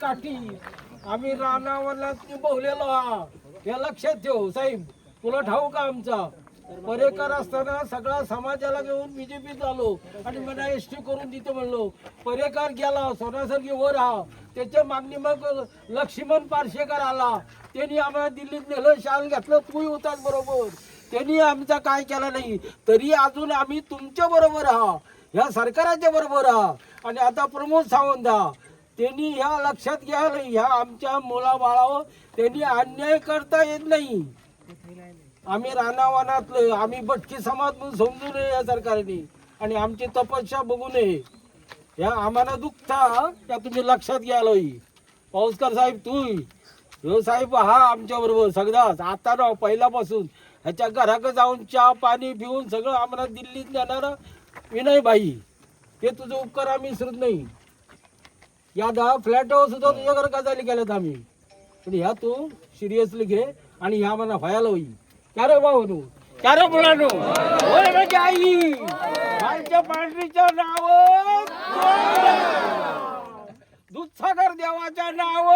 काठी आम्ही रानावरला निभवलेलो हा हे लक्षात ठेव साहेब. तुला ठाऊ का आमचा परेकर असताना सगळा समाजाला घेऊन बीजेपीत आलो आणि मला एसटी करून तिथे म्हणलो. परेकर गेला सोन्यासारखी वर हा त्याच्या मागणी मग लक्ष्मण पारशेकर आला. त्यांनी आम्हाला दिल्लीत नेलं शाल घातलं तूही होताच बरोबर. त्यांनी आमचा काय केला नाही तरी अजून आम्ही तुमच्या बरोबर आहा ह्या सरकाराच्या बरोबर आहा. आणि आता प्रमोद सावंत त्यांनी ह्या लक्षात घ्यायला ह्या आमच्या मुलाबाळावर त्यांनी अन्याय करता येत नाही. आम्ही रानावनातलं आम्ही भटकी समाज म्हणून समजू नये या सरकारने आणि आमची तपस्या बघू नये. या आम्हाला दुखता त्या तुम्ही लक्षात घ्यायला. पाऊसकर साहेब तू ह्यो साहेब हा आमच्या बरोबर सगळाच आता ना पहिल्यापासून ह्याच्या घराकडे जाऊन चहा पाणी पिऊन सगळं आम्हाला दिल्लीत नेणारा विनय भाई हे तुझं उपकार आम्ही विसरत नाही. या 10 फ्लॅटवर सुद्धा तुझ्याकडे गजाली केल्यात आम्ही. पण ह्या तू सिरियसली घे आणि ह्या मला व्हायला होई. क्या रे भाऊ क्या रे मुलांनो होय रे आई खालच्या पांढरीचं नाव दूधसागर देवाच्या नाव